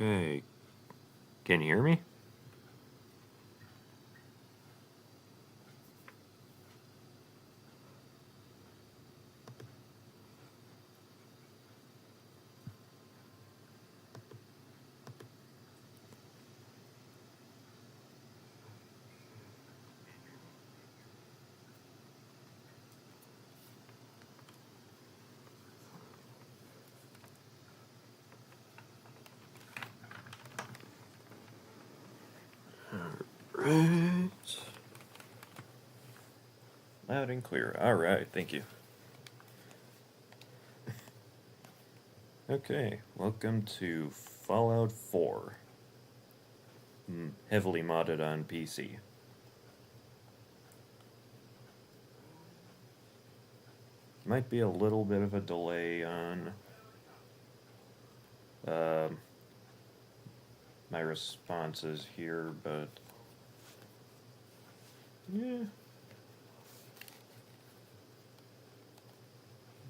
Okay. Can you hear me? Right. Loud and clear. Alright, thank you. Okay, welcome to Fallout 4. Heavily modded on PC. Might be a little bit of a delay on my responses here, but yeah.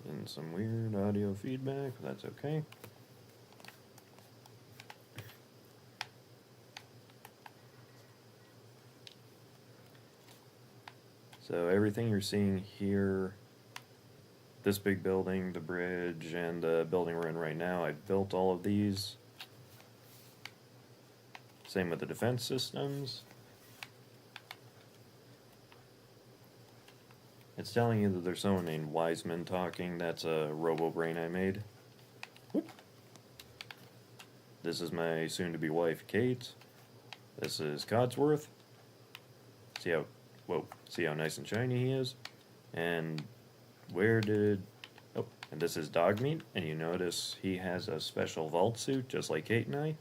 And some weird audio feedback, that's okay. So everything you're seeing here, this big building, the bridge, and the building we're in right now, I've built all of these. Same with the defense systems. It's telling you that there's someone named Wiseman talking. That's a robo-brain I made. Whoop. This is my soon-to-be wife, Kate. This is Codsworth. See how nice and shiny he is. And and this is Dogmeat. And you notice he has a special vault suit, just like Kate and I.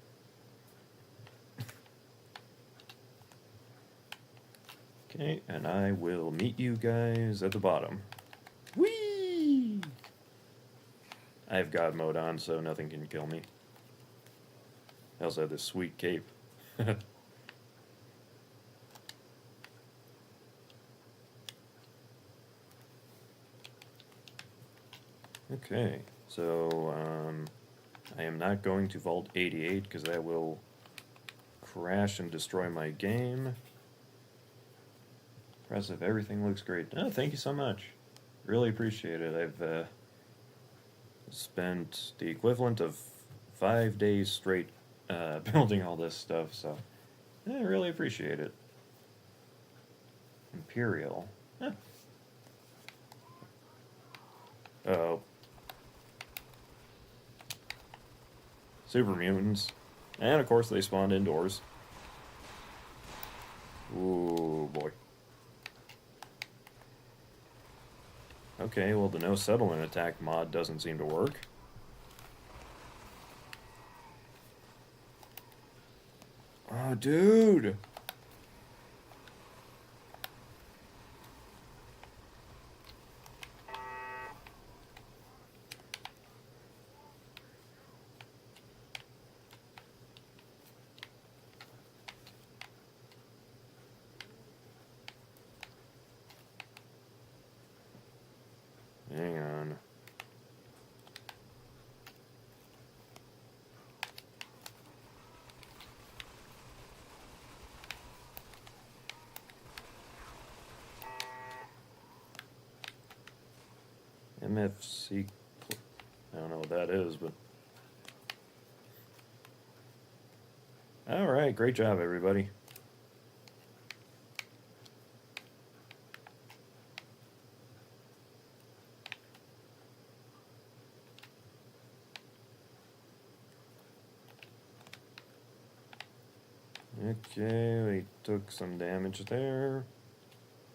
Okay, and I will meet you guys at the bottom. Whee! I have God mode on, so nothing can kill me. I also have this sweet cape. Okay, so I am not going to Vault 88 because that will crash and destroy my game. Impressive, everything looks great. Oh, thank you so much. Really appreciate it. I've spent the equivalent of 5 days straight building all this stuff, so I really appreciate it. Imperial. Huh. Oh. Super mutants. And of course they spawned indoors. Ooh, boy. Okay, well the no settlement attack mod doesn't seem to work. Oh, dude! Hang on. MFC... I don't know what that is, but... Alright, great job, everybody. Okay, we took some damage there.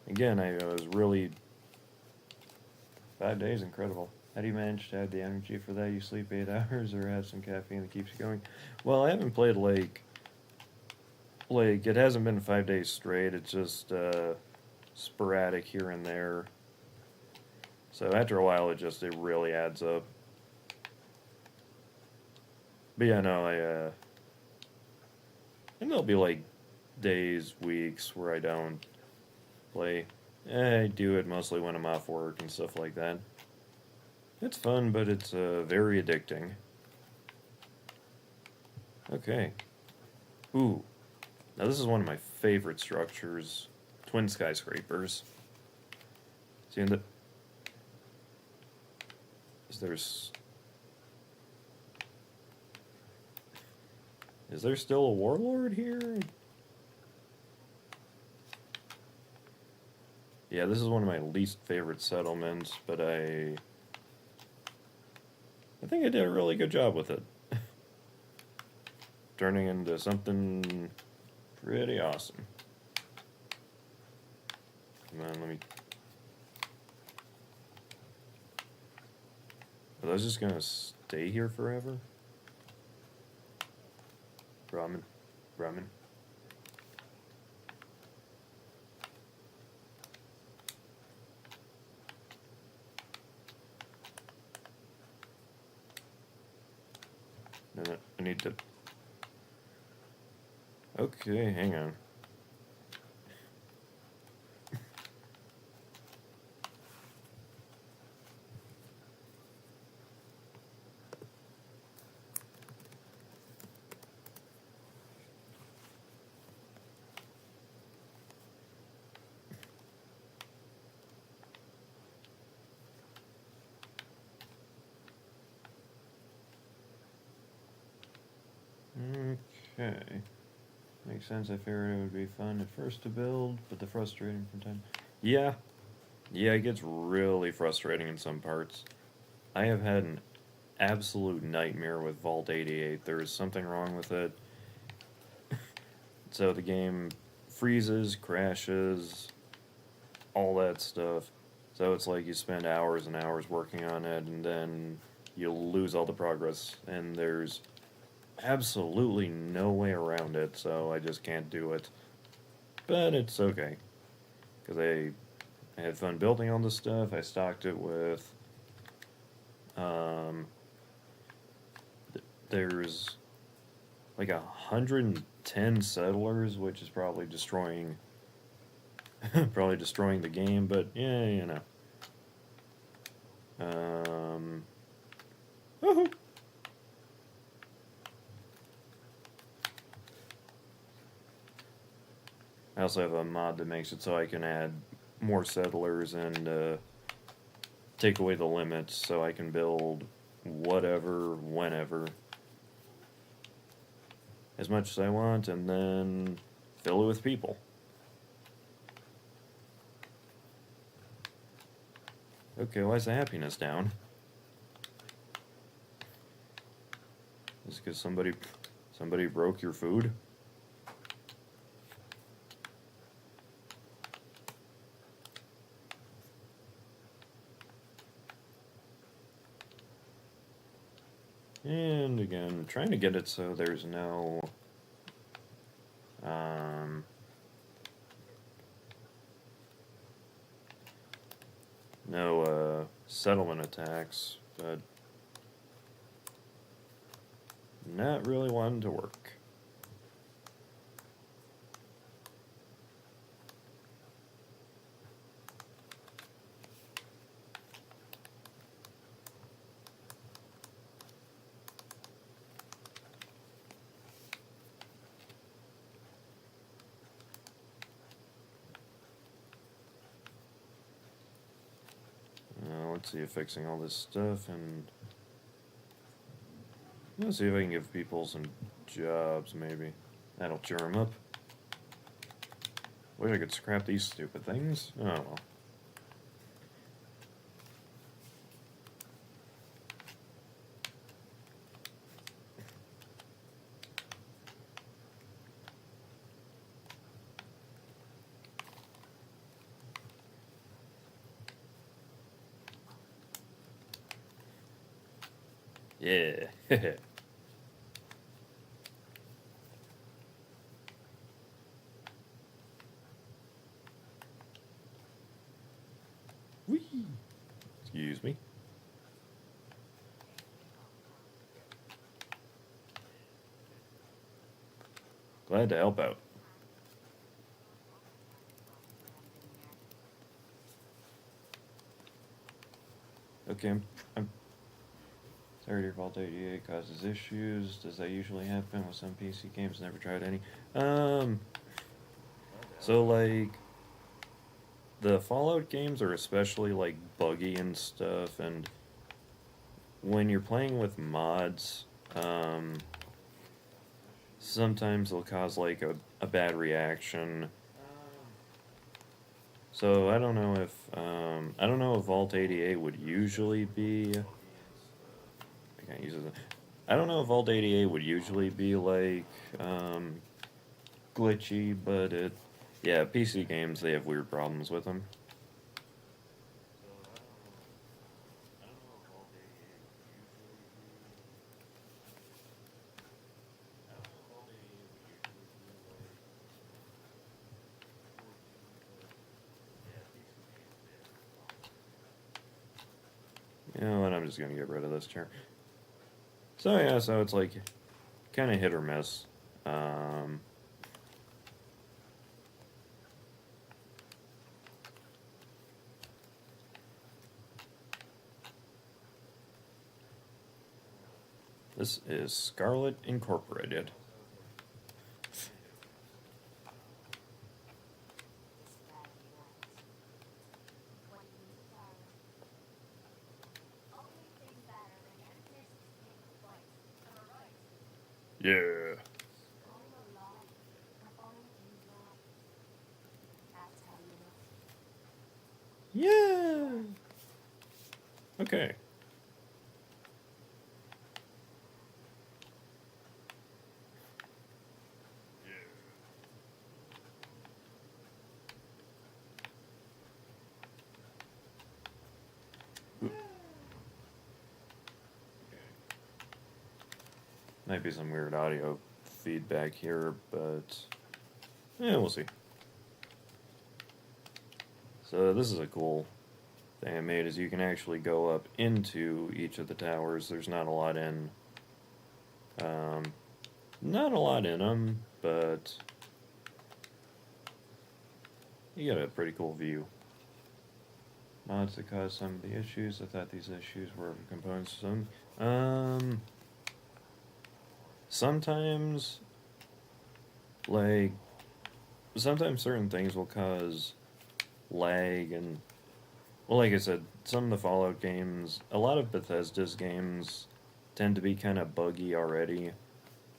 Again, I was really... 5 days, incredible. How do you manage to have the energy for that? You sleep 8 hours or have some caffeine that keeps you going? Well, I haven't played like it hasn't been 5 days straight. It's just sporadic here and there. So after a while, it really adds up. But yeah, no, and there'll be like days, weeks where I don't play. I do it mostly when I'm off work and stuff like that. It's fun, but it's very addicting. Okay. Ooh. Now this is one of my favorite structures. Twin skyscrapers. See, in the... Is there still a warlord here? Yeah, this is one of my least favorite settlements, but I think I did a really good job with it. Turning into something pretty awesome. Come on, let me... Are those just gonna stay here forever? Brahmin. Brahmin. No, I need to... Okay, hang on. Okay. Makes sense. I figured it would be fun at first to build, but the frustrating from time... Yeah. Yeah, it gets really frustrating in some parts. I have had an absolute nightmare with Vault 88. There is something wrong with it. So the game freezes, crashes, all that stuff. So it's like you spend hours and hours working on it, and then you lose all the progress, and there's absolutely no way around it, so I just can't do it. But it's okay, because I had fun building all this stuff. I stocked it with... there's like 110 settlers, which is probably destroying the game, but yeah, you know. Woohoo! I also have a mod that makes it so I can add more settlers and take away the limits, so I can build whatever, whenever, as much as I want, and then fill it with people. Okay, why is the happiness down? Is it because somebody broke your food? And again, trying to get it so there's no settlement attacks, but not really wanting to work. Let's see if fixing all this stuff, and let's see if I can give people some jobs, maybe. That'll cheer them up. Wish I could scrap these stupid things. Oh well. Yeah. Whee! Excuse me. Glad to help out. Okay, I'm 30 Vault 88 causes issues. Does that usually happen with some PC games? Never tried any. So like the Fallout games are especially like buggy and stuff, and when you're playing with mods, sometimes they'll cause like a bad reaction. So I don't know if Vault 88 would usually be. I can't use it. I don't know if Vault 88 would usually be like glitchy, but yeah, PC games, they have weird problems with them. You know what, I'm just gonna get rid of this chair. So yeah, so it's like kind of hit or miss. This is Scarlet Incorporated. Yeah. Yeah. Okay. Might be some weird audio feedback here, but yeah, we'll see. So this is a cool thing I made, is you can actually go up into each of the towers. There's not a lot in them, but you got a pretty cool view. Mods that cause some of the issues. I thought these issues were components of some. Sometimes certain things will cause lag, and well, like I said, some of the Fallout games, a lot of Bethesda's games tend to be kind of buggy already.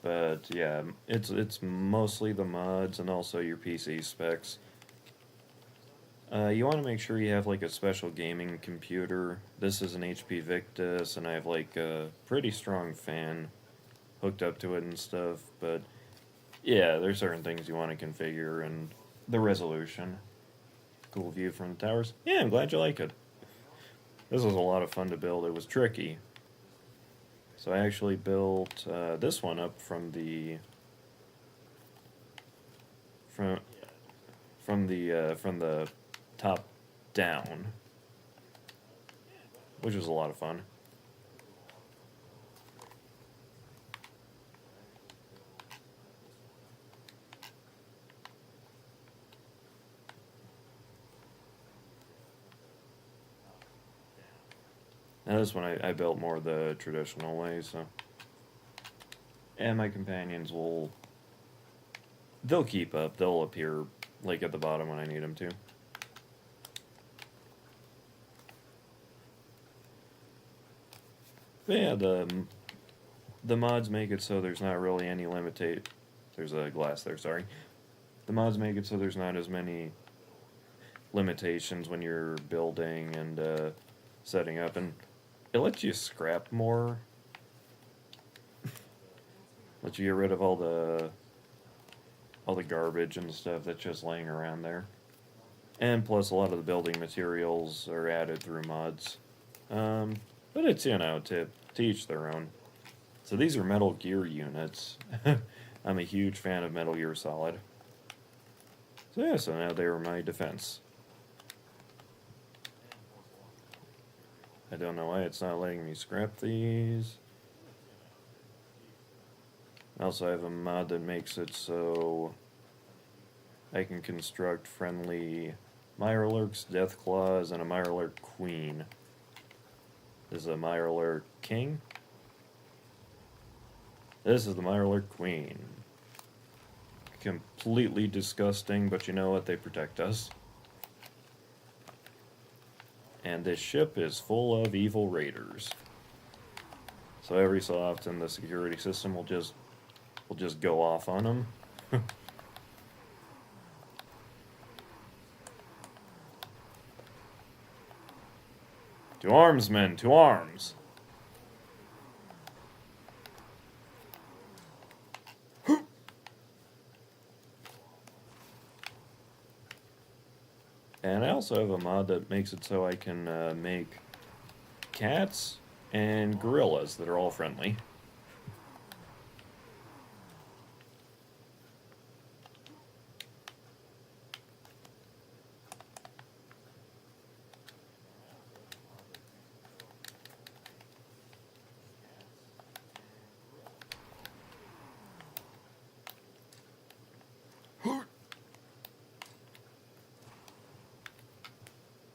But yeah, it's mostly the mods and also your PC specs. You want to make sure you have like a special gaming computer. This is an HP Victus, and I have like a pretty strong fan hooked up to it and stuff. But yeah, there's certain things you want to configure, and the resolution. Cool view from the towers. Yeah, I'm glad you like it. This was a lot of fun to build. It was tricky. So I actually built this one up from the top down, which was a lot of fun. Now this one I built more the traditional way, so. And my companions they'll keep up. They'll appear like at the bottom when I need them to. But yeah, the mods make it so there's not really any limitate. There's a glass there, sorry. The mods make it so there's not as many limitations when you're building and setting up, and it lets you scrap more. Lets you get rid of all the garbage and stuff that's just laying around there. And plus, a lot of the building materials are added through mods. But it's, to each their own. So these are Metal Gear units. I'm a huge fan of Metal Gear Solid. So yeah, so now they were my defense. I don't know why it's not letting me scrap these. I also have a mod that makes it so I can construct friendly Mirelurks, Deathclaws, and a Mirelurk Queen. This is a Mirelurk King. This is the Mirelurk Queen. Completely disgusting, but you know what? They protect us. And this ship is full of evil raiders. So every so often the security system will just go off on them. To arms, men, to arms! And I also have a mod that makes it so I can make cats and gorillas that are all friendly.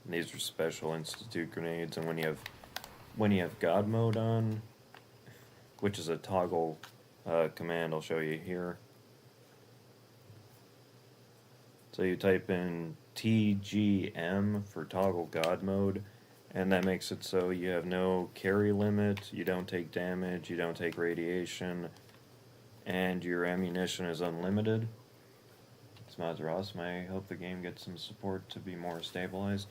And these are special institute grenades, and when you have God mode on, which is a toggle command I'll show you here. So you type in TGM for toggle God mode, and that makes it so you have no carry limit, you don't take damage, you don't take radiation, and your ammunition is unlimited. These mods are awesome. I hope the game gets some support to be more stabilized.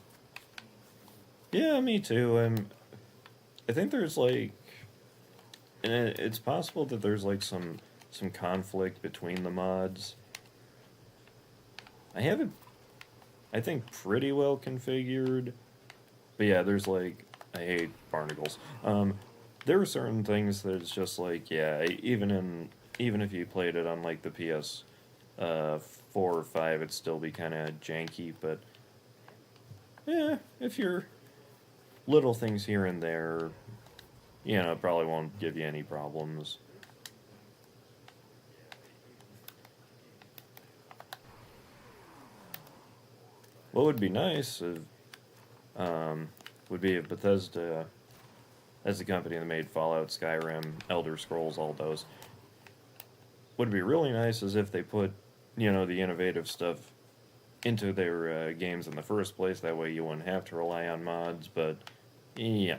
Yeah, me too. I think there's like, and it's possible that there's like some conflict between the mods. I have it, I think, pretty well configured. But yeah, there's like, I hate barnacles. There are certain things that it's just like, yeah, even if you played it on like the PS 4 or 5, it'd still be kind of janky. But yeah, if you're little things here and there, you know, it probably won't give you any problems. What would be nice would be if Bethesda, as the company that made Fallout, Skyrim, Elder Scrolls, all those, would be really nice is if they put, you know, the innovative stuff into their games in the first place. That way you wouldn't have to rely on mods, but, you know.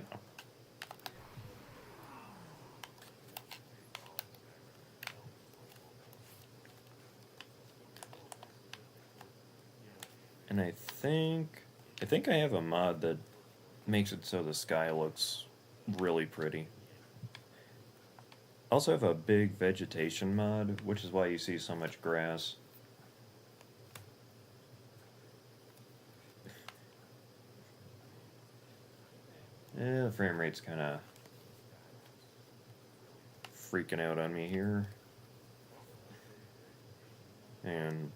And I think I have a mod that makes it so the sky looks really pretty. I also have a big vegetation mod, which is why you see so much grass. Yeah, the frame rate's kind of freaking out on me here. And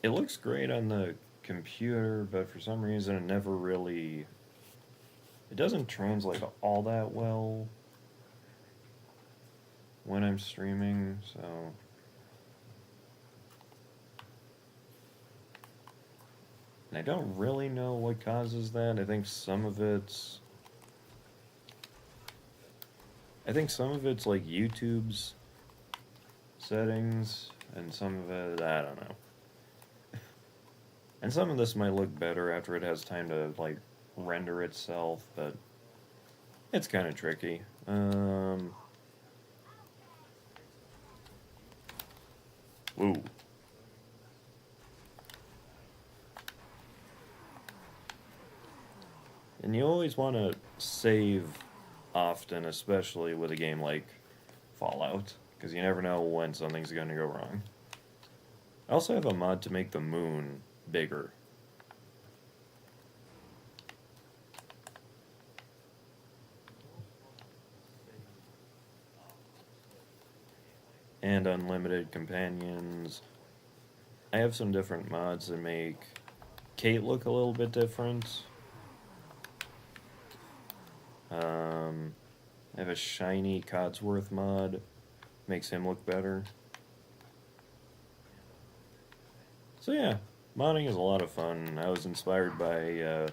it looks great on the computer, but for some reason it never really, it doesn't translate all that well when I'm streaming, so and I don't really know what causes that. I think some of it's like YouTube's settings, and some of it, I don't know. And some of this might look better after it has time to, like, render itself, but it's kind of tricky. Woo. And you always want to save often, especially with a game like Fallout, because you never know when something's going to go wrong. I also have a mod to make the moon bigger. And unlimited companions. I have some different mods that make Kate look a little bit different. I have a shiny Codsworth mod, makes him look better. So yeah, modding is a lot of fun. I was inspired by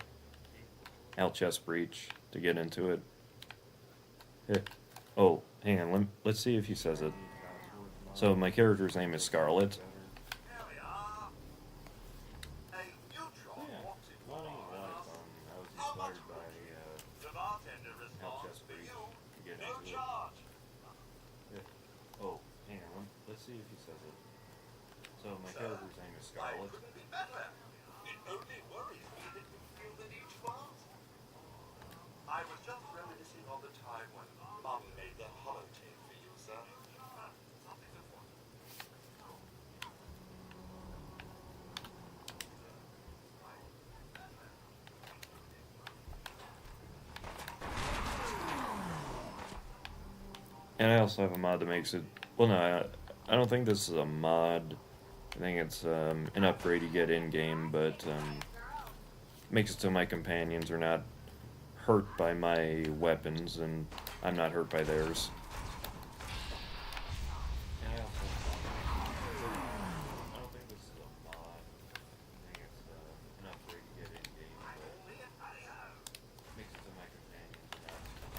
Al Chess Breach to get into it. Oh, hang on, let's see if he says it. So my character's name is Scarlet. Here we are. A neutron Yeah, walks into well, a a bar lot and of asks, fun. I was how much inspired by cookie? The bartender Help responds, Just for Breathe you, to get no into it. charge. Yeah. Oh, hang on. Let's see if he says it. So my Sir, character's name is I Scarlet. couldn't be better. It only worries me that you feel the need to ask. I was just reminiscing on the time when Mum made the holotape for you, sir. And I also have a mod that makes it. Well, no, I don't think this is a mod. I think it's an upgrade you get in game, but makes it so my companions are not hurt by my weapons, and I'm not hurt by theirs. And I also I don't think this is a mod. I think it's an upgrade you get in game, but makes it so my companions are not hurt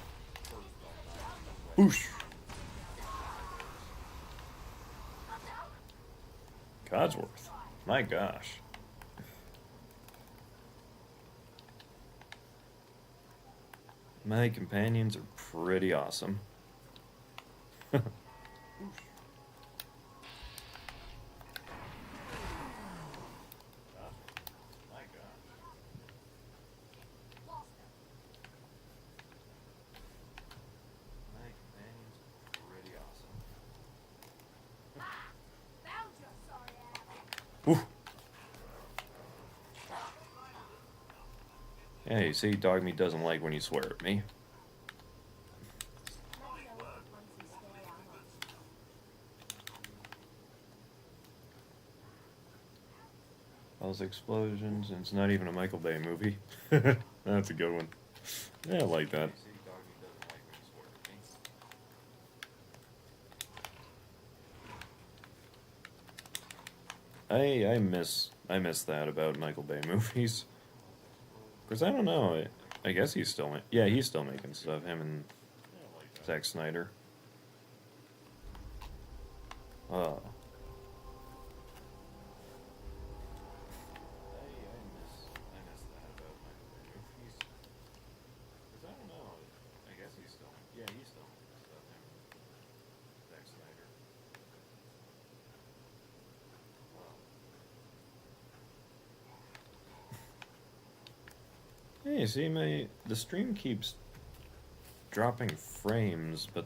by my weapons. Boosh! Codsworth. My gosh. My companions are pretty awesome. My gosh. My companions are pretty awesome. Whew. Yeah, you see, dog meat doesn't like when you swear at me. Those explosions, and it's not even a Michael Bay movie. That's a good one. Yeah, I like that. I miss that about Michael Bay movies. Cause I don't know. I guess he's still yeah, he's still making stuff. Him and Zack Snyder. Oh. I miss that about Michael Bay movies. Cause I don't know. I guess he's still yeah, he's still making stuff. Him and Zack Snyder. Hey, see the stream keeps dropping frames, but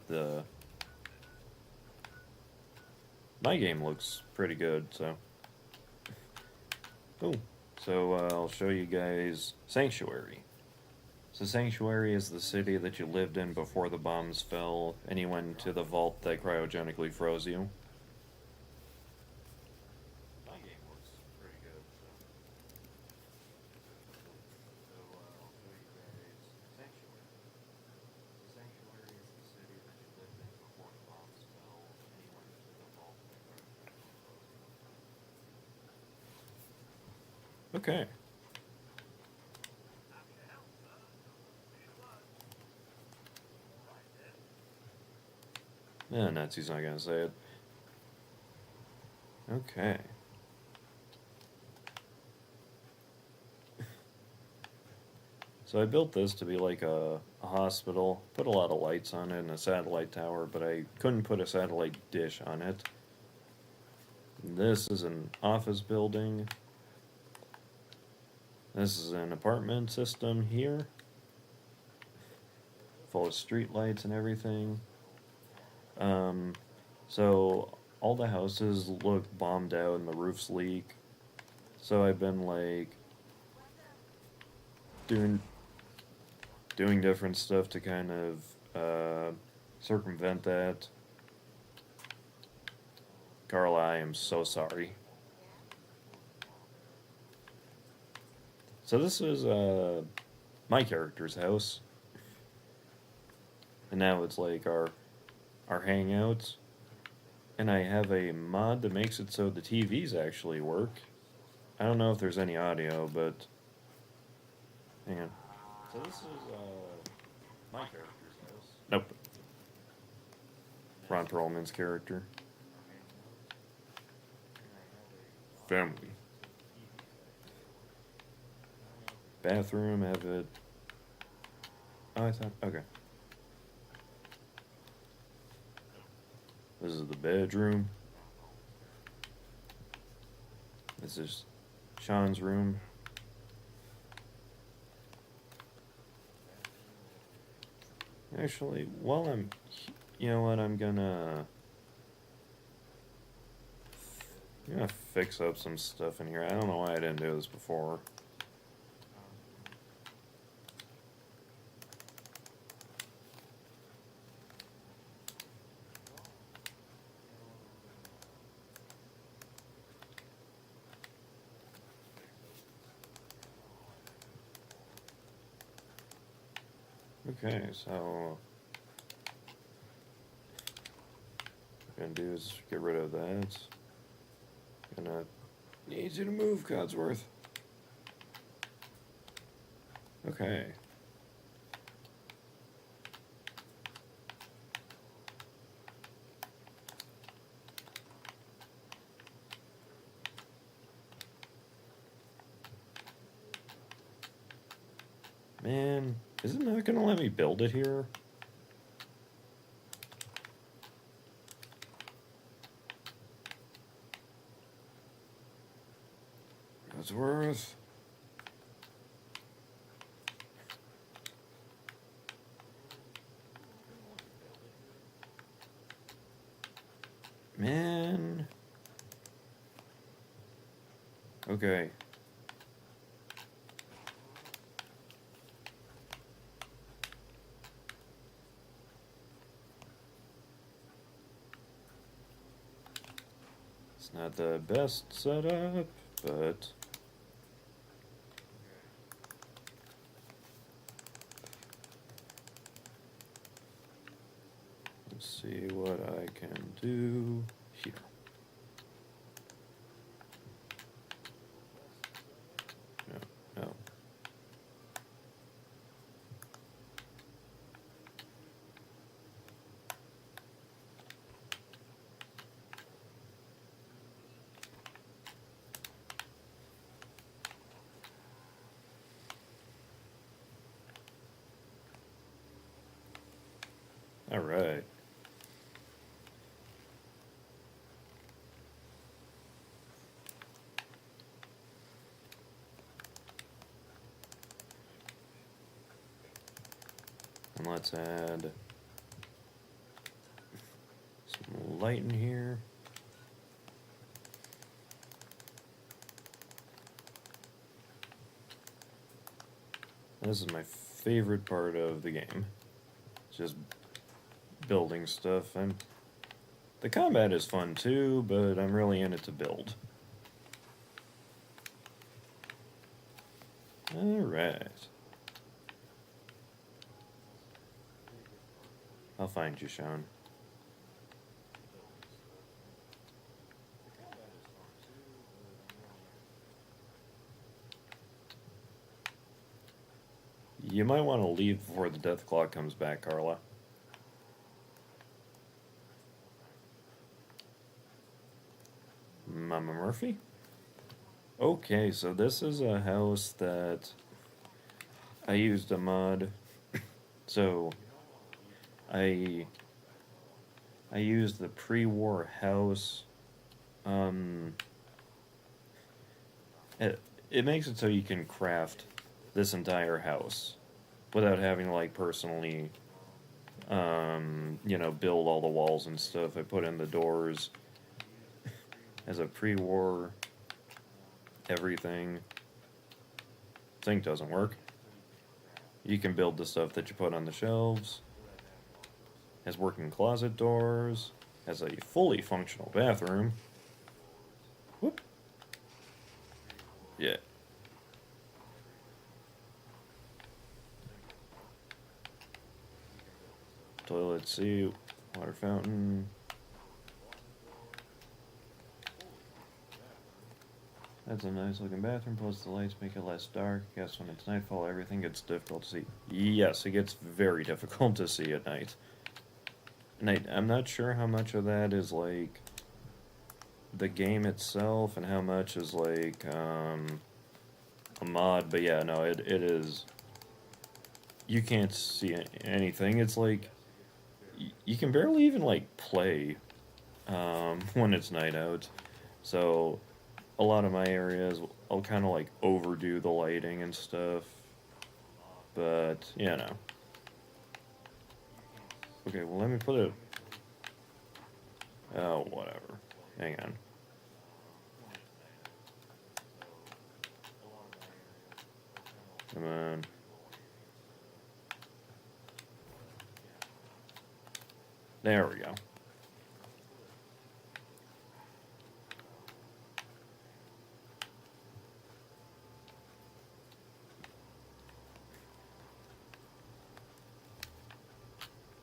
my game looks pretty good, so. Cool. So I'll show you guys Sanctuary. So Sanctuary is the city that you lived in before the bombs fell, and you went to the vault that cryogenically froze you. My game looks pretty good, so. So I'll show you guys Sanctuary. So Sanctuary is the city that you lived in before the bombs fell, and you went to the vault that cryogenically froze you. Okay. Yeah, Nazi's not gonna say it. Okay. So I built this to be like a hospital, put a lot of lights on it and a satellite tower, but I couldn't put a satellite dish on it. This is an office building. This is an apartment system here, full of street lights and everything. So all the houses look bombed out and the roofs leak. So I've been like doing different stuff to kind of circumvent that. Carla, I am so sorry. So this is my character's house, and now it's like our hangouts. And I have a mod that makes it so the TVs actually work. I don't know if there's any audio, but hang on. So this is my character's house. Nope. Ron Perlman's character. family. Bathroom, have it. Oh, I thought. Okay. This is the bedroom. This is Sean's room. Actually, while you know what, I'm gonna fix up some stuff in here. I don't know why I didn't do this before. Okay, so what I'm gonna do is get rid of that. Gonna need you to move, Codsworth. Okay. Man, is it not gonna let me build it here? Codsworth. Man. Okay. It's not the best setup, but let's see what I can do here. No, no. All right. And let's add some light in here. This is my favorite part of the game. It's just building stuff. The combat is fun too, but I'm really in it to build. Alright. I'll find you, Sean. You might want to leave before the death clock comes back, Carla. Mama Murphy? Okay, so this is a house that I used a mod. So I used the pre-war house. It makes it so you can craft this entire house without having to like personally build all the walls and stuff. I put in the doors as a pre-war everything. Sink doesn't work. You can build the stuff that you put on the shelves. Has working closet doors. Has a fully functional bathroom. Whoop. Yeah. Toilet seat, water fountain. That's a nice looking bathroom. Plus the lights make it less dark. Guess when it's nightfall, everything gets difficult to see. Yes, it gets very difficult to see at night. And I'm not sure how much of that is like, the game itself and how much is like a mod. But yeah, no, it is. You can't see anything. It's like you can barely even like play when it's night out. So a lot of my areas, I'll kind of like overdo the lighting and stuff. But you know. Okay, well let me put it. Oh, whatever. Hang on. Come on. There we go.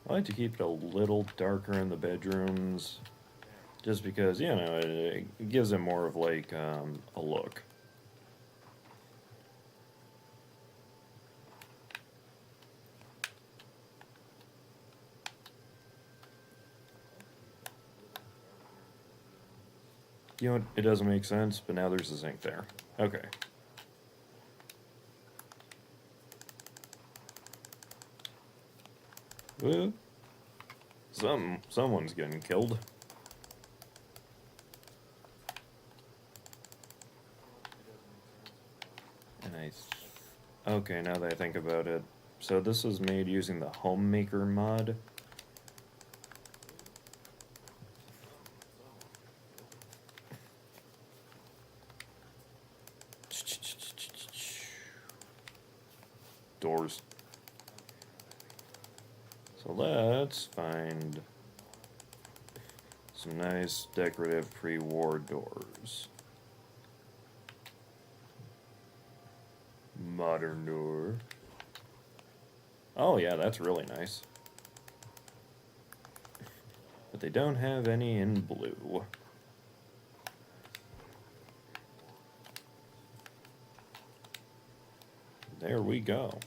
I like to keep it a little darker in the bedrooms, just because, you know, it gives it more of like a look. You know, it doesn't make sense, but now there's a zinc there. Okay. Well, someone's getting killed. And okay, now that I think about it, so this is made using the Homemaker mod. Doors. So let's find some nice decorative pre-war doors. Modern door. Oh yeah, that's really nice. But they don't have any in blue. There we go.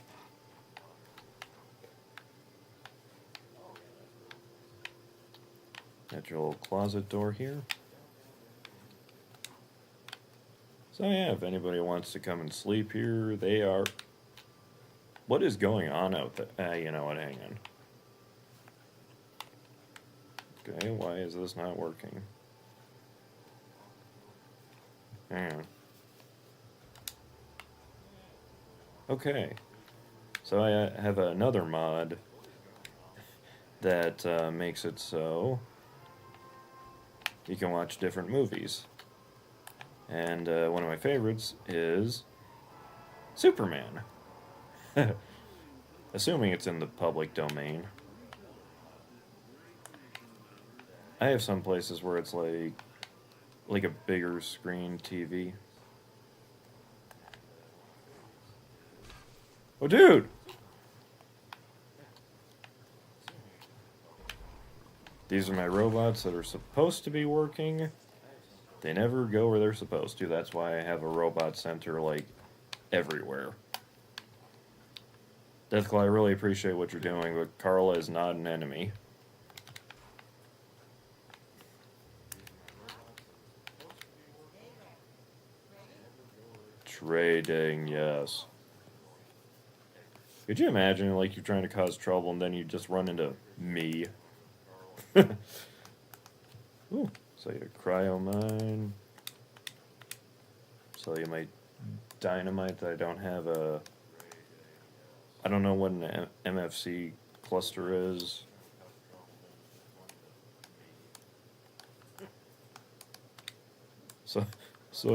Got your little closet door here. So yeah, if anybody wants to come and sleep here, they are... What is going on out there? You know what, hang on. Okay, why is this not working? Hang on. Okay. So I have another mod that makes it so you can watch different movies. And one of my favorites is Superman. Assuming it's in the public domain. I have some places where it's like a bigger screen TV. Oh, dude! These are my robots that are supposed to be working. They never go where they're supposed to. That's why I have a robot center, like, everywhere. Deathclaw, I really appreciate what you're doing, but Carla is not an enemy. Trading, yes. Could you imagine, like, you're trying to cause trouble and then you just run into me? Ooh, so you cryo mine. So you might dynamite that I don't have a... I don't know what an MFC cluster is. So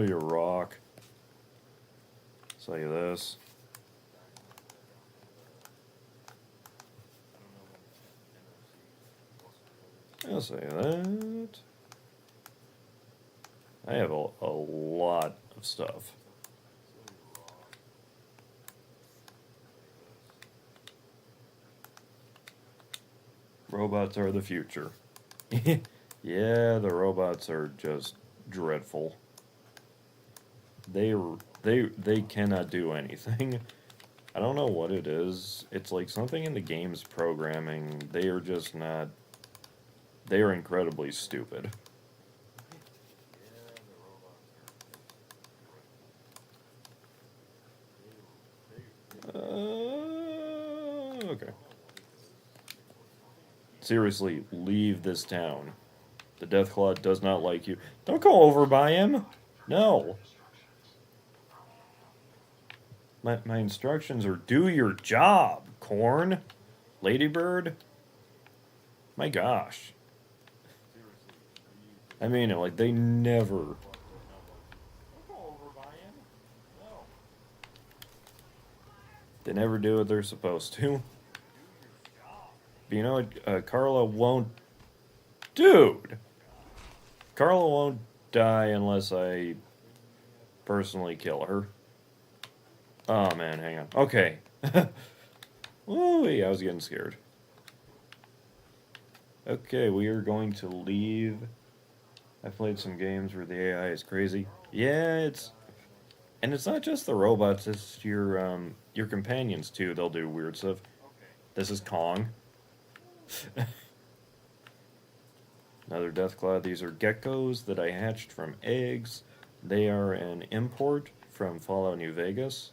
you rock. Sell you this. I'll say that. I have a lot of stuff. Robots are the future. Yeah, the robots are just dreadful. They cannot do anything. I don't know what it is. It's like something in the game's programming. They are just not... They are incredibly stupid. okay. Seriously, leave this town. The Deathclaw does not like you. Don't go over by him. No. My instructions are do your job, Corn. Ladybird. My gosh. I mean it, like, they never. Don't go over by him. No. They never do what they're supposed to. But you know what? Carla won't. Dude! Carla won't die unless I personally kill her. Oh man, hang on. Okay. Ooh, I was getting scared. Okay, we are going to leave. I've played some games where the AI is crazy. Yeah, it's not just the robots, it's your companions too. They'll do weird stuff. This is Kong. Another Deathclaw. These are geckos that I hatched from eggs. They are an import from Fallout New Vegas.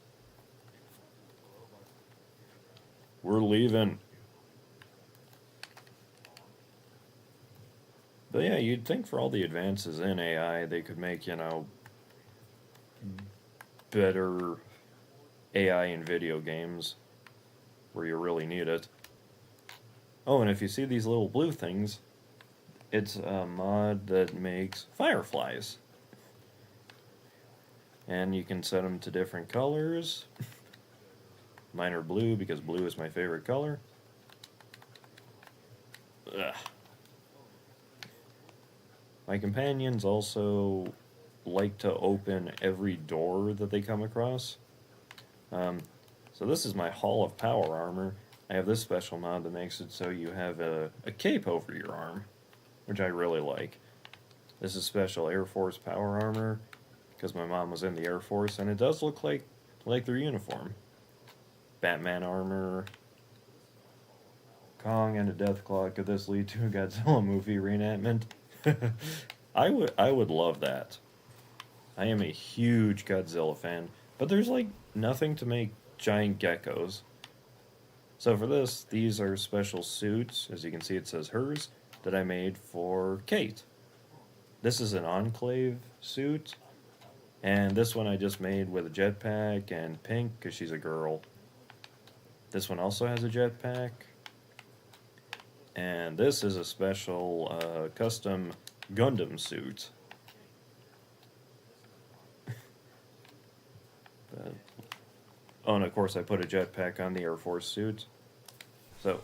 We're leaving. But yeah, you'd think for all the advances in AI, they could make, better AI in video games where you really need it. Oh, and if you see these little blue things, it's a mod that makes fireflies. And you can set them to different colors. Mine are blue because blue is my favorite color. Ugh. My companions also like to open every door that they come across. So this is my Hall of Power armor. I have this special mod that makes it so you have a cape over your arm, which I really like. This is special Air Force power armor because my mom was in the Air Force, and it does look like their uniform. Batman armor. Kong and a Deathclaw. Could this lead to a Godzilla movie reenactment? I would love that. I am a huge Godzilla fan, but there's like nothing to make giant geckos. So for this, these are special suits. As you can see, it says hers, that I made for Kate. This is an Enclave suit, and this one I just made with a jetpack and pink because she's a girl. This one also has a jetpack. And this is a special custom Gundam suit. Oh, and of course I put a jetpack on the Air Force suit. So,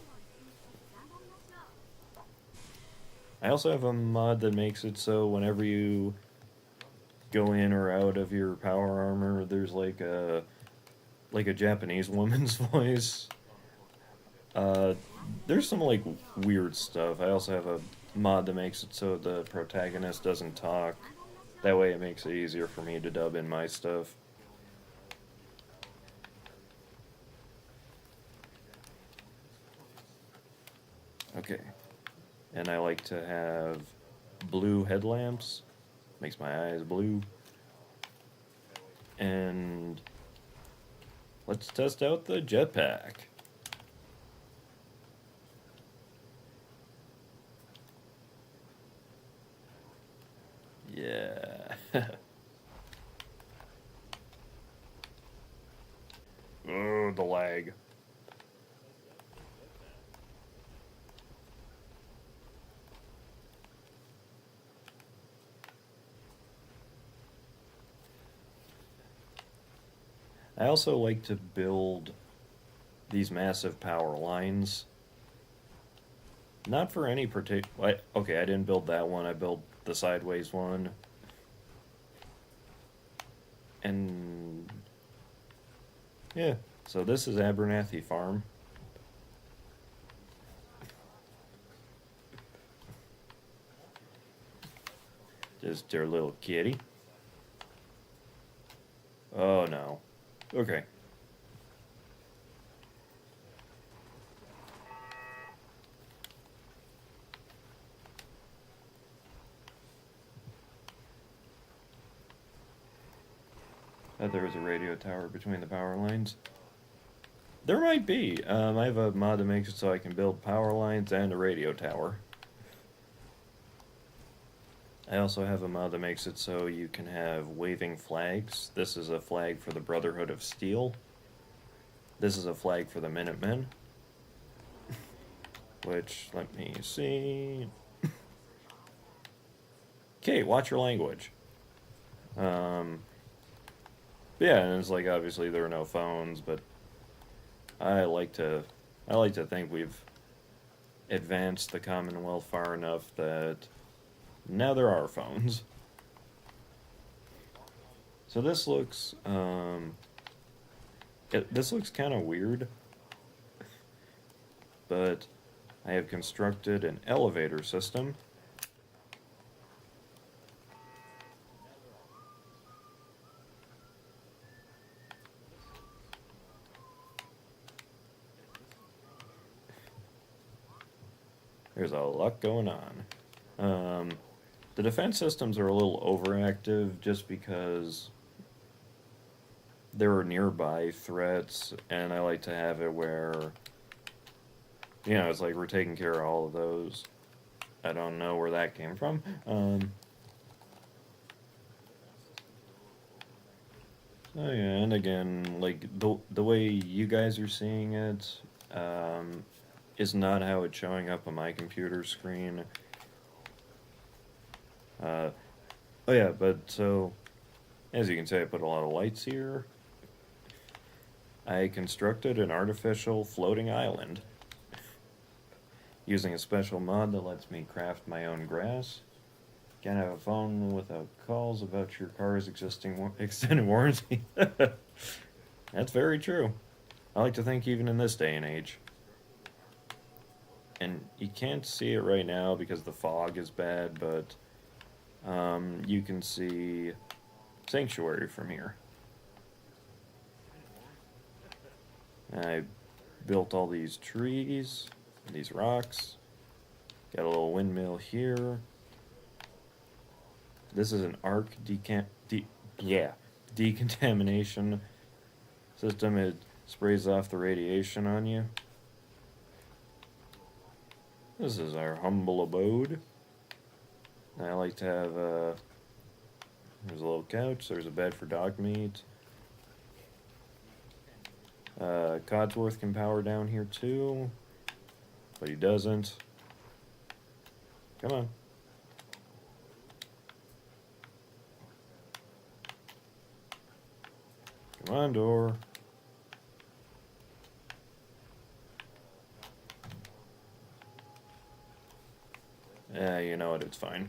I also have a mod that makes it so whenever you go in or out of your power armor, there's like a Japanese woman's voice. There's some like weird stuff. I also have a mod that makes it so the protagonist doesn't talk. That way it makes it easier for me to dub in my stuff. Okay. And I like to have blue headlamps. Makes my eyes blue. And let's test out the jetpack. Yeah. Oh, the lag. I also like to build these massive power lines. Not for any particular... Okay, I didn't build that one. I built the sideways one. And... yeah, so this is Abernathy Farm. Just their little kitty. Oh no. Okay. Thought there was a radio tower between the power lines. There might be. I have a mod that makes it so I can build power lines and a radio tower. I also have a mod that makes it so you can have waving flags. This is a flag for the Brotherhood of Steel. This is a flag for the Minutemen. Which, let me see. Okay, watch your language. Yeah, and it's like obviously there are no phones, but I like to think we've advanced the Commonwealth far enough that now there are phones. So this looks this looks kind of weird, but I have constructed an elevator system. There's a lot going on. The defense systems are a little overactive just because there are nearby threats, and I like to have it where, you know, it's like we're taking care of all of those. I don't know where that came from. Oh yeah, and again, like the way you guys are seeing it is not how it's showing up on my computer screen. Oh yeah, but so as you can see, I put a lot of lights here. I constructed an artificial floating island using a special mod that lets me craft my own grass. Can't have a phone without calls about your car's existing extended warranty. That's very true. I like to think even in this day and age. And you can't see it right now because the fog is bad, but you can see Sanctuary from here. I built all these trees, these rocks, got a little windmill here. This is an arc decontamination system. It sprays off the radiation on you. This is our humble abode. I like to have there's a little couch, there's a bed for dog meat. Codsworth can power down here too, but he doesn't. Come on. Come on, door. Yeah, you know what, it's fine.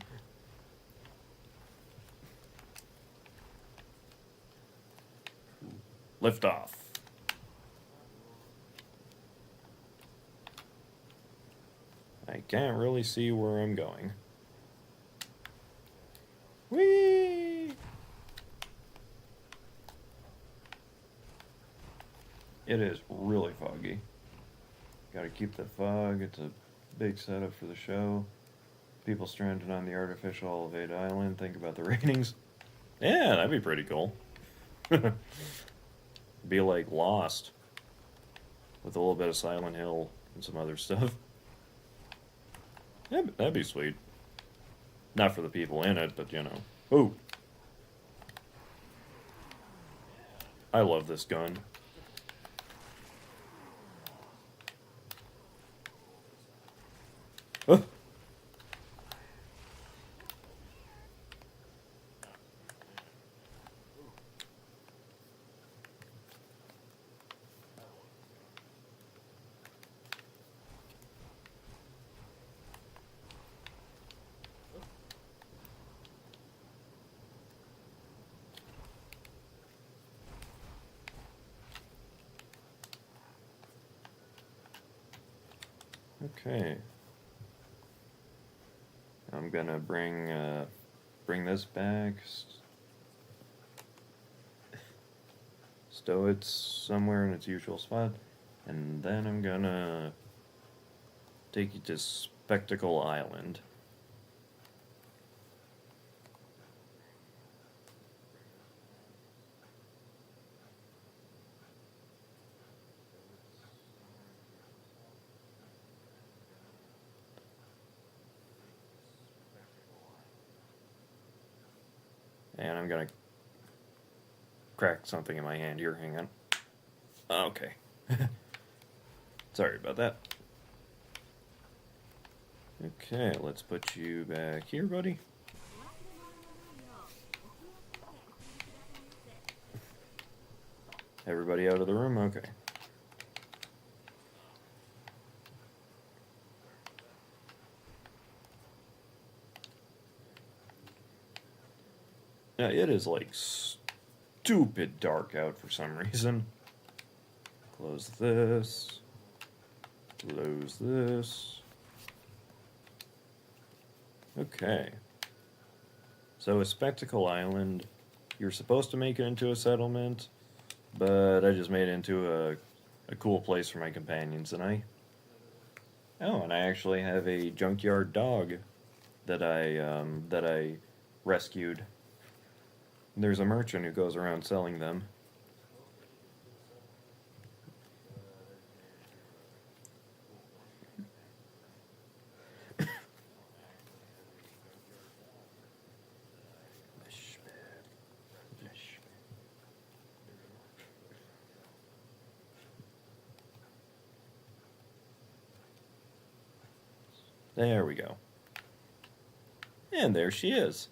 Lift off. I can't really see where I'm going. Whee! It is really foggy. Gotta keep the fog. It's a big setup for the show. People stranded on the artificial elevated island. Think about the ratings. Yeah, that'd be pretty cool. Be like Lost. With a little bit of Silent Hill and some other stuff. Yeah, that'd be sweet. Not for the people in it, but you know. Ooh. I love this gun. Oh. Okay. I'm gonna bring this back, stow it somewhere in its usual spot, and then I'm gonna take you to Spectacle Island. And I'm gonna crack something in my hand here. Hang on. Okay. Sorry about that. Okay, let's put you back here, buddy. Everybody out of the room? Okay. Now, it is like stupid dark out for some reason. Close this. Close this. Okay. So, a Spectacle Island, you're supposed to make it into a settlement, but I just made it into a cool place for my companions and I. Oh, and I actually have a junkyard dog that I rescued. There's a merchant who goes around selling them. There we go. And there she is.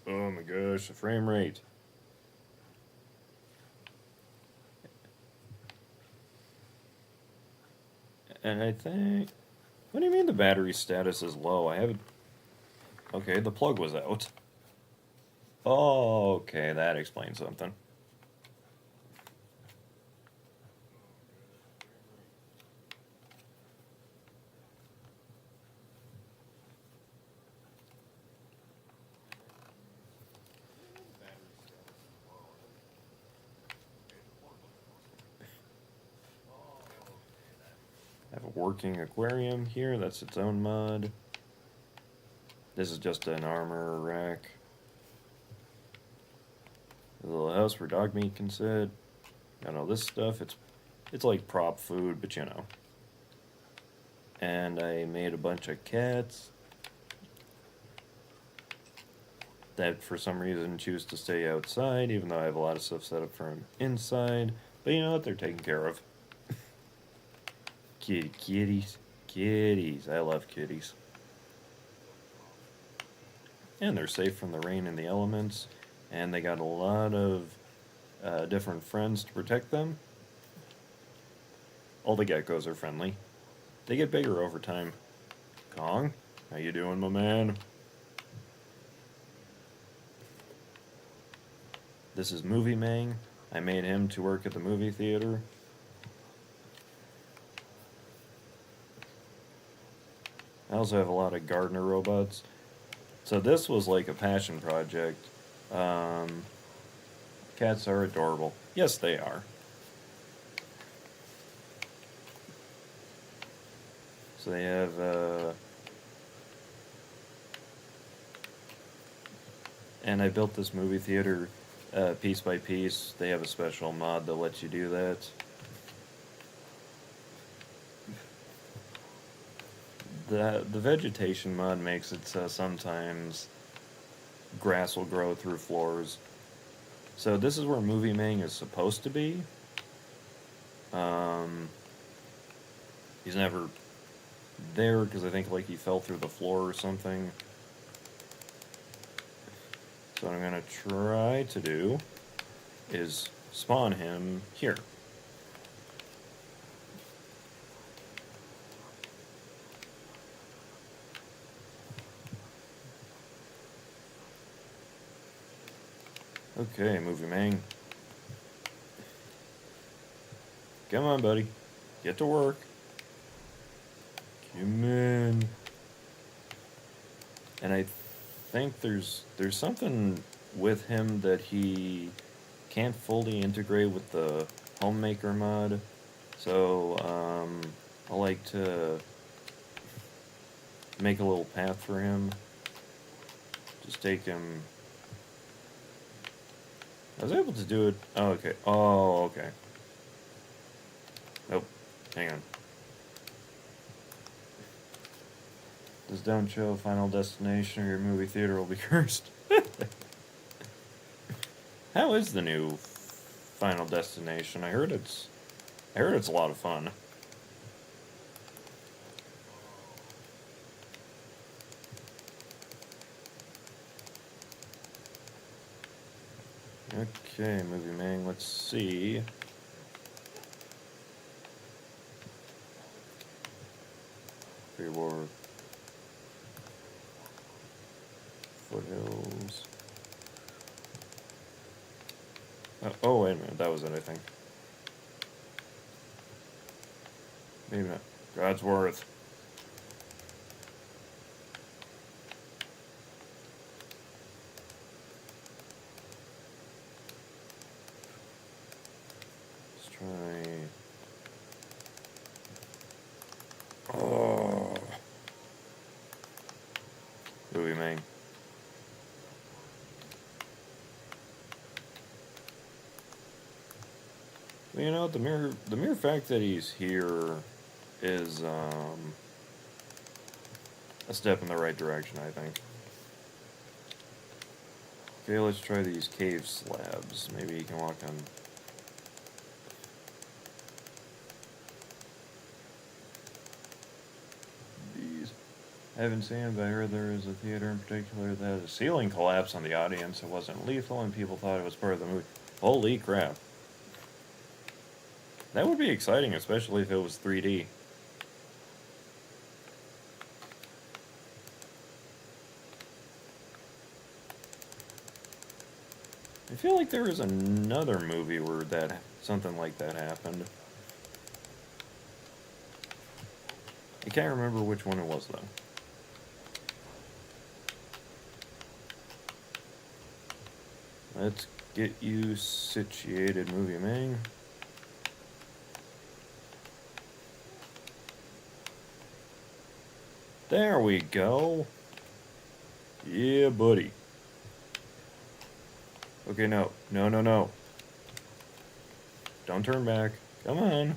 Oh my gosh, the frame rate. And I think... What do you mean the battery status is low? I haven't... Okay, the plug was out. Oh, okay, that explains something. I have a working aquarium here, that's its own mod. This is just an armor rack. A little house where dog meat can sit. Got all this stuff. It's like prop food, but you know. And I made a bunch of cats that for some reason choose to stay outside, even though I have a lot of stuff set up for them inside. But you know what? They're taken care of. Kitties. Kitties. I love kitties. And they're safe from the rain and the elements. And they got a lot of different friends to protect them. All the geckos are friendly. They get bigger over time. Kong, how you doing, my man? This is Movie Mang. I made him to work at the movie theater. I also have a lot of gardener robots. So this was like a passion project. Cats are adorable. Yes, they are. So they have, and I built this movie theater piece by piece. They have a special mod that lets you do that. The vegetation mod makes it so sometimes grass will grow through floors. So this is where Movie Mang is supposed to be. He's never there because I think like he fell through the floor or something. So what I'm gonna try to do is spawn him here. Okay, Movie Mang. Come on, buddy. Get to work. Come in. And I think there's something with him that he can't fully integrate with the Homemaker mod. So, I like to make a little path for him. Just take him... I was able to do it... Oh, okay. Oh, okay. Nope. Hang on. Just don't show Final Destination or your movie theater will be cursed. How is the new Final Destination? I heard it's a lot of fun. Okay, Movie Mang, let's see. Reward. Foothills. Oh, wait a minute, that was it, I think. Maybe not. Godsworth. Let's try. Oh. Movie Mang. Well, you know, the mere fact that he's here is a step in the right direction, I think. Okay, let's try these cave slabs. Maybe he can walk on. These. I haven't seen it, but I heard there is a theater in particular that had a ceiling collapse on the audience. It wasn't lethal, and people thought it was part of the movie. Holy crap. That would be exciting, especially if it was 3D. I feel like there was another movie where something like that happened. I can't remember which one it was, though. Let's get you situated, Movie Mang. There we go. Yeah, buddy. Okay, no. No, no, no. Don't turn back. Come on.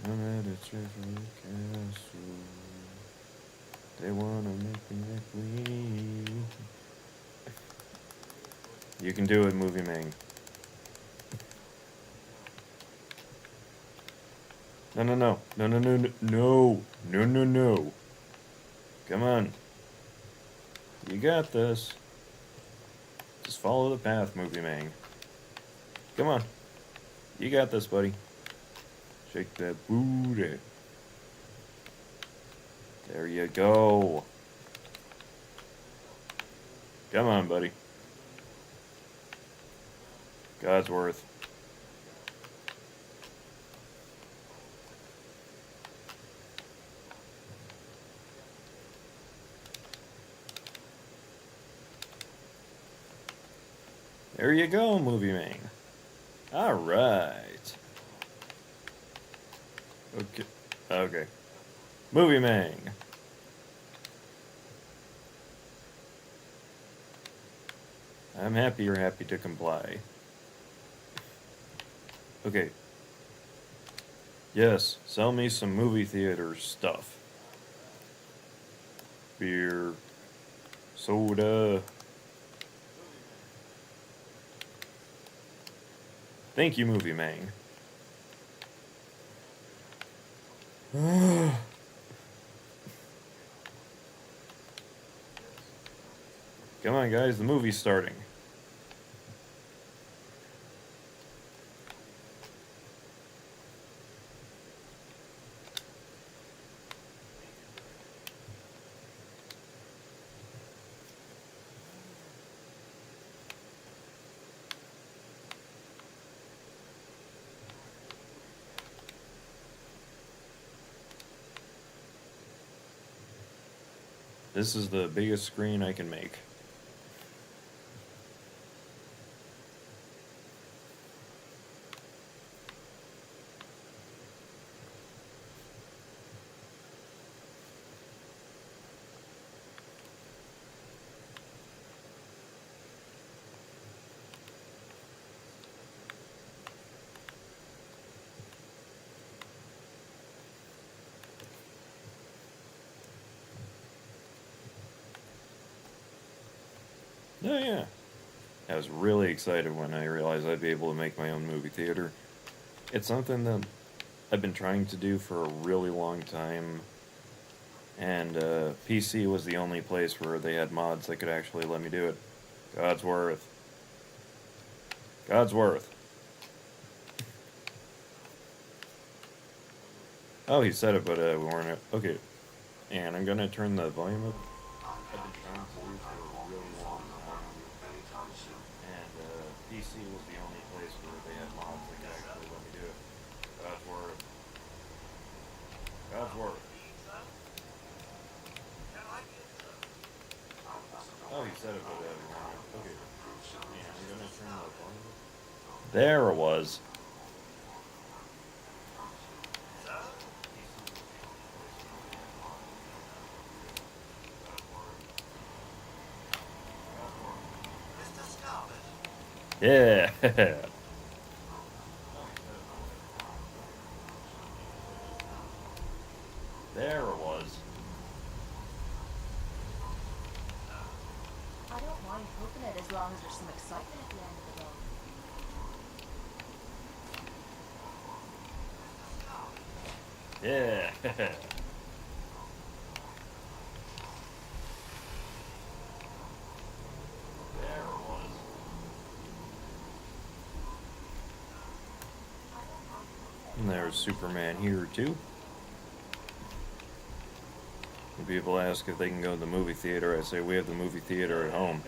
I'm at a treasure castle. They wanna make me a queen. You can do it, Movie Mang. No, no, no. No, no, no, no. No. No, no, no. Come on. You got this. Just follow the path, Movie Mang. Come on. You got this, buddy. Shake that booty. There you go. Come on, buddy. Godsworth. There you go, Movie Mang. All right. Okay. Okay. Movie Mang. I'm happy you're happy to comply. Okay. Yes, sell me some movie theater stuff. Beer. Soda. Thank you, Movie Mang. Come on, guys, the movie's starting. This is the biggest screen I can make. Oh yeah. I was really excited when I realized I'd be able to make my own movie theater. It's something that I've been trying to do for a really long time, and PC was the only place where they had mods that could actually let me do it. God's worth. God's worth. Oh, he said it, but we weren't. Okay, and I'm gonna turn the volume up. I've been trying to do for a really long time, Anytime soon. and PC was the only place where they had mods that could actually let me do it. God's worth. God's worth. Can I get some? Oh, he said it, but we weren't. Okay, and I'm gonna turn the volume up. There it was. Sir? Mr. Scarlet? Yeah. There it was. I don't mind cooking it as long as there's some excitement at the end of the road. Yeah. There it was. And there's Superman here too. When people ask if they can go to the movie theater, I say we have the movie theater at home.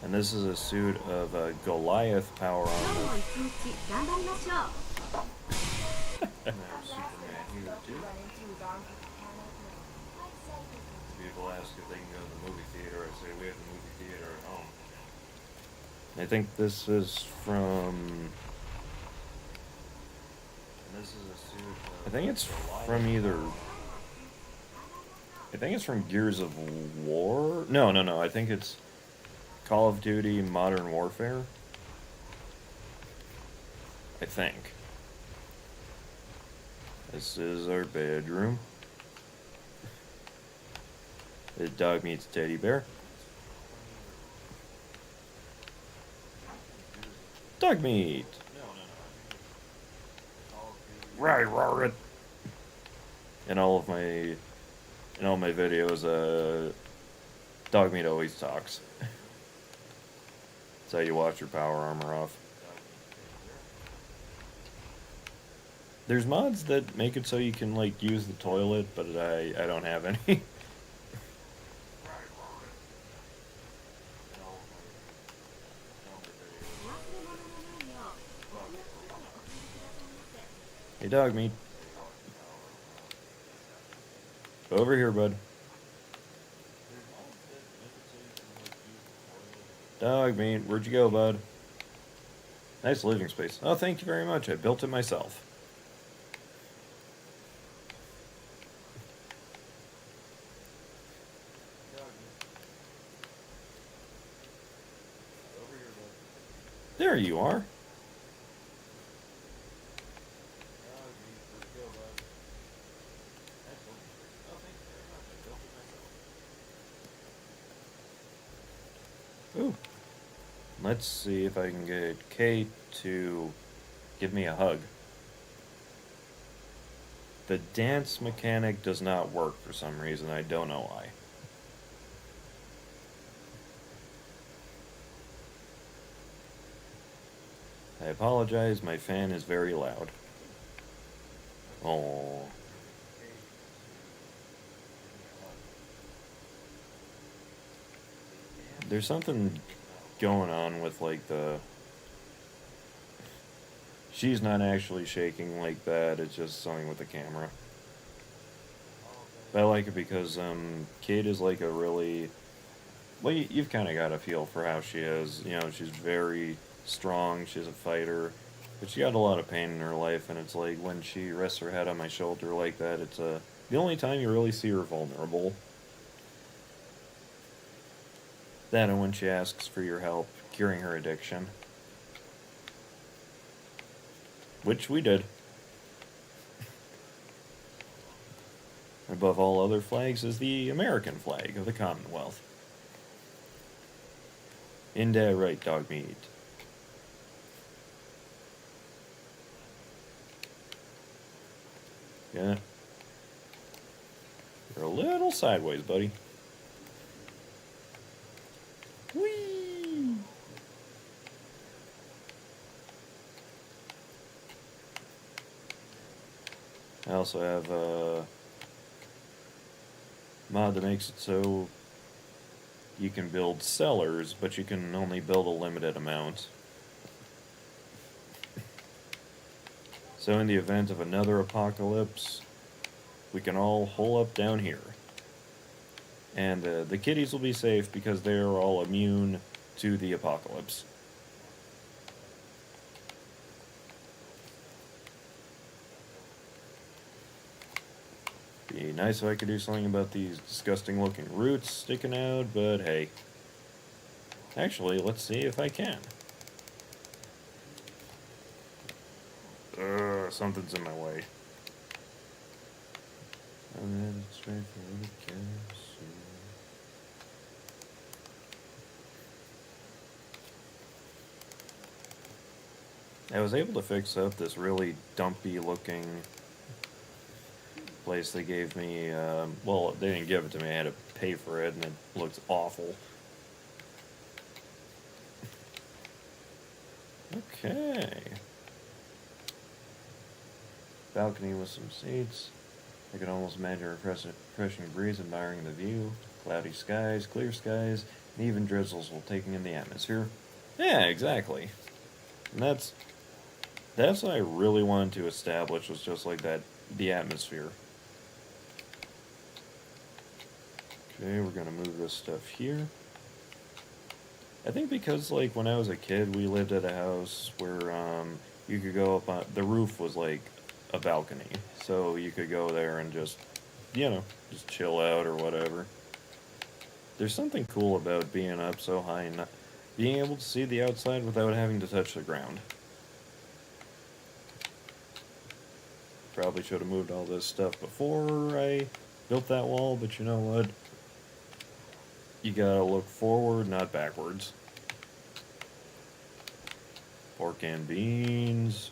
And this is a suit of Goliath power armor. And there's Superman here too. Run into his arms with the can opener. I'd say When people ask if they can go to the movie theater, I say we have the movie theater at home. I think this is from. And this is a suit. I think it's from either. I think it's from Gears of War. No. I think it's Call of Duty Modern Warfare. I think. This is our bedroom. The dog meets teddy bear. Dog meat. Right, Rorit. In all my videos, dog meat always talks. That's how you wash your power armor off. There's mods that make it so you can like use the toilet, but I don't have any. Hey, dog meat. Over here, bud. Dog meat, where'd you go, bud? Nice living space. Oh, thank you very much. I built it myself. There you are. Ooh. Let's see if I can get Kate to give me a hug. The dance mechanic does not work for some reason. I don't know why. I apologize, my fan is very loud. Oh. There's something going on with like the. She's not actually shaking like that, it's just something with the camera. But I like it because Kate is like a really. Well, you've kind of got a feel for how she is. You know, she's very strong, she's a fighter, but she got a lot of pain in her life, and it's like when she rests her head on my shoulder like that, it's the only time you really see her vulnerable. That and when she asks for your help curing her addiction. Which we did. above all other flags is the American flag of the Commonwealth. In that right, dog meat. Yeah. You're a little sideways, buddy. Whee! I also have a mod that makes it so you can build cellars, but you can only build a limited amount. So in the event of another apocalypse, we can all hole up down here. And the kitties will be safe because they are all immune to the apocalypse. Be nice if I could do something about these disgusting looking roots sticking out, but hey. Actually, let's see if I can. Something's in my way. And then it's straight for the capsule. I was able to fix up this really dumpy looking place they gave me. Well, they didn't give it to me, I had to pay for it, and it looks awful. Okay. Balcony with some seats. I can almost imagine a refreshing breeze admiring the view. Cloudy skies, clear skies, and even drizzles while taking in the atmosphere. Yeah, exactly. And that's what I really wanted to establish, was just like that, the atmosphere. Okay, we're gonna move this stuff here. I think because, like, when I was a kid, we lived at a house where, you could go up on, the roof was like a balcony, so you could go there and just, you know, just chill out or whatever. There's something cool about being up so high and not being able to see the outside without having to touch the ground. Probably should have moved all this stuff before I built that wall, but you know what? You gotta look forward, not backwards. Pork and beans.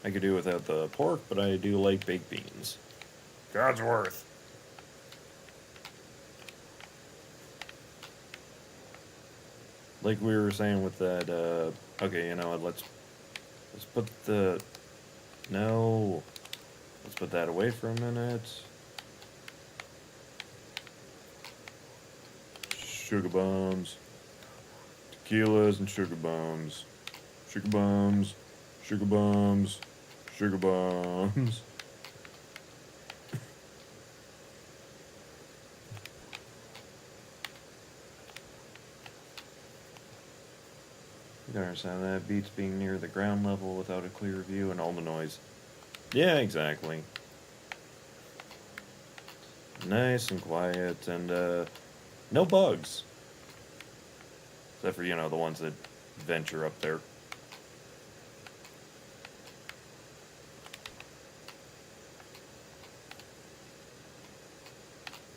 I could do without the pork, but I do like baked beans. God's worth. Like we were saying with that, okay, you know what, let's put the, no, let's put that away for a minute. Sugar bombs. Tequilas and sugar bombs. Sugar bombs. Sugar bombs. Sugar bombs. You don't understand that. Beats being near the ground level without a clear view and all the noise. Yeah, exactly. Nice and quiet and, no bugs. Except for, you know, the ones that venture up there.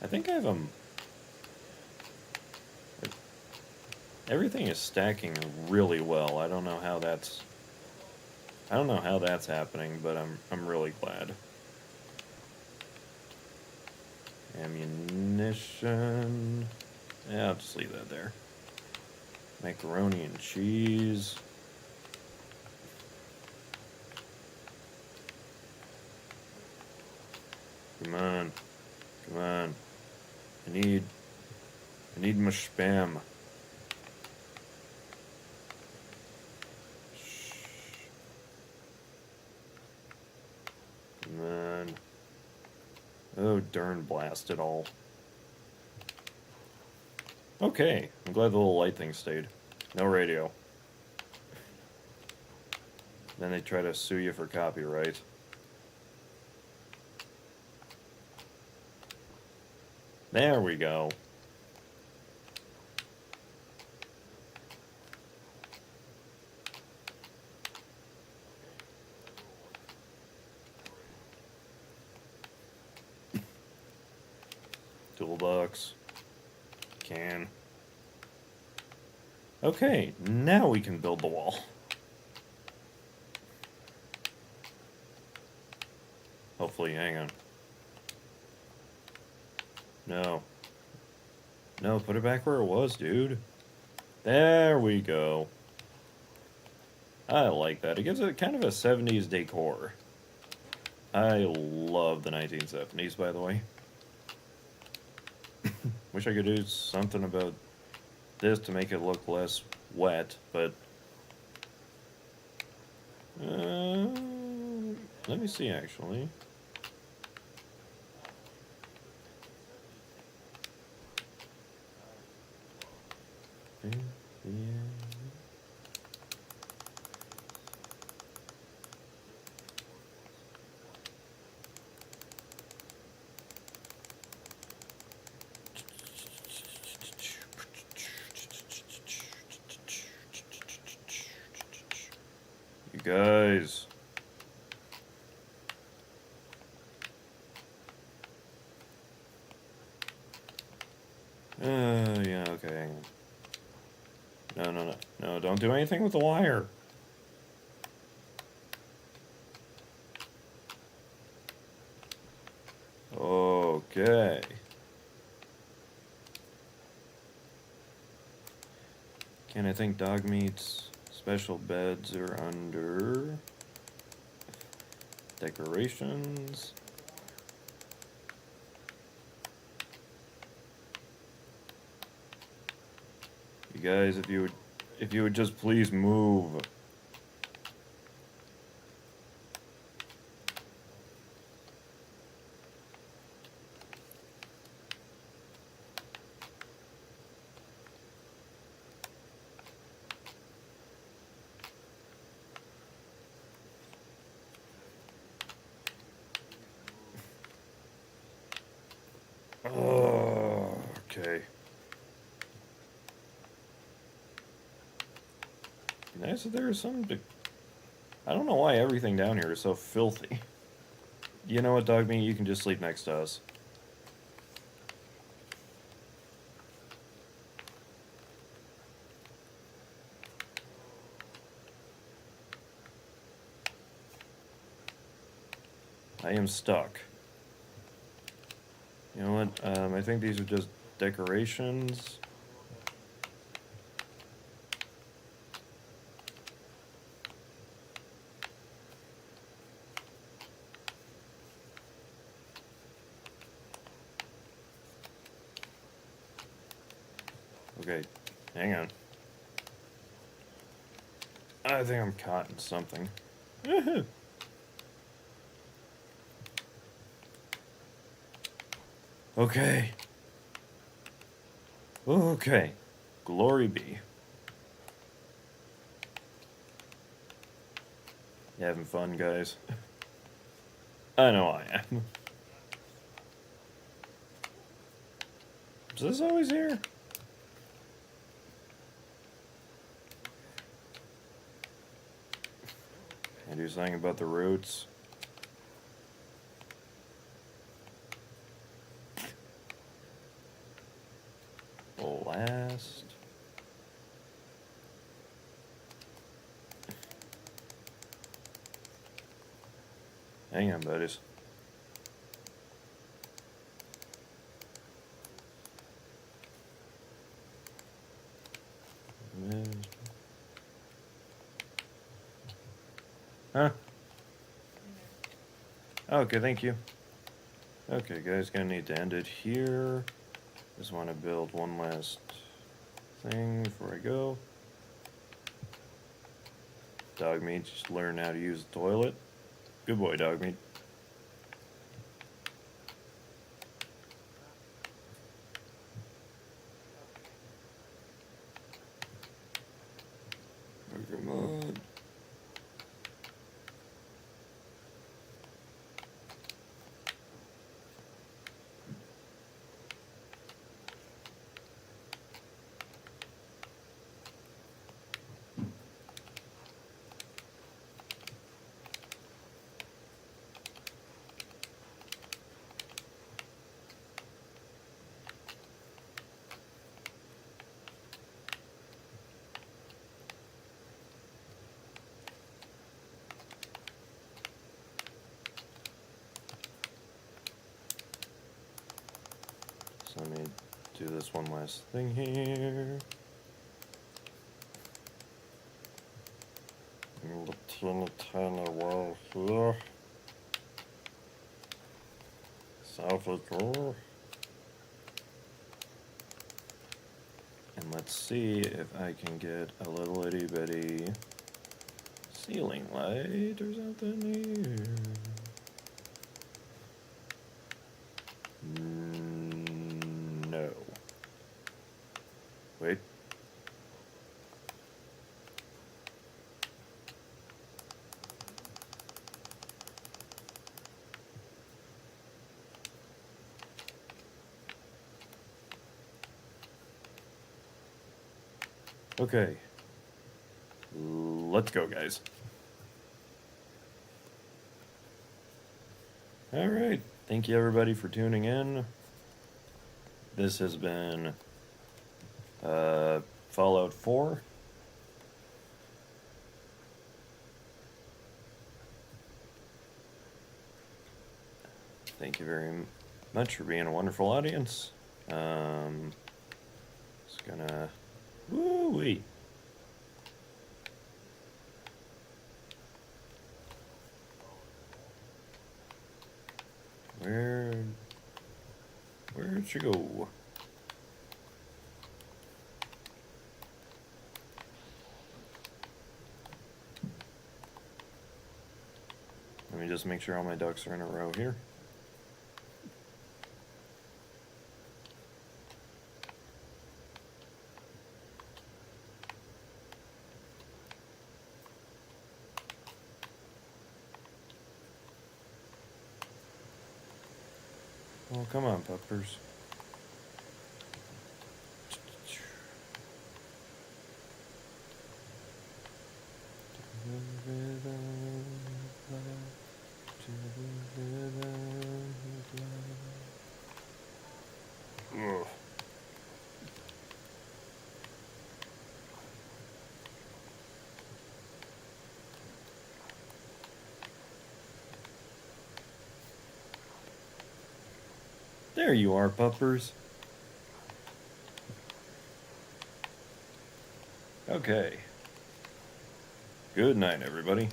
I think I have them. Everything is stacking really well. I don't know how that's happening, but I'm really glad. Ammunition. Yeah, I'll just leave that there. Macaroni and cheese. Come on. Come on. I need my spam. Come on. Oh, darn blast it all. Okay, I'm glad the little light thing stayed. No radio. Then they try to sue you for copyright. There we go. toolbox. Can. Okay, now we can build the wall. Hopefully, hang on. No. No, put it back where it was, dude. There we go. I like that. It gives it kind of a 70s decor. I love the 1970s, by the way. Wish I could do something about this to make it look less wet, but... let me see, actually. You guys. Yeah, okay, hang on. No, don't do anything with the wire. Okay. Can I think dog meats, special beds are under decorations. You guys, if you would just please move. Oh, okay. Nice that there is some. I don't know why everything down here is so filthy. You know what, dog meat? You can just sleep next to us. I am stuck. You know what? I think these are just decorations. Okay, hang on. I think I'm caught in something. Okay. Okay. Glory be. You having fun, guys? I know I am. Is this always here? Can I do something about the roots? Last. Hang on, buddies. Huh? Okay, thank you. Okay, guys, gonna need to end it here. Just want to build one last thing before I go. Dog meat, just learn how to use the toilet. Good boy, dog meat. Oh, come on. So let me do this one last thing here. And the tiny wall here. South of door. And let's see if I can get a little itty bitty ceiling light or something here. No. Wait. Okay. Let's go, guys. All right. Thank you, everybody, for tuning in. This has been Fallout 4. Thank you very much for being a wonderful audience. Just gonna... Woo-wee. Where'd she go? Let me just make sure all my ducks are in a row here. Oh, come on, puppers. Ugh. There you are, puppers. Okay. Good night, everybody.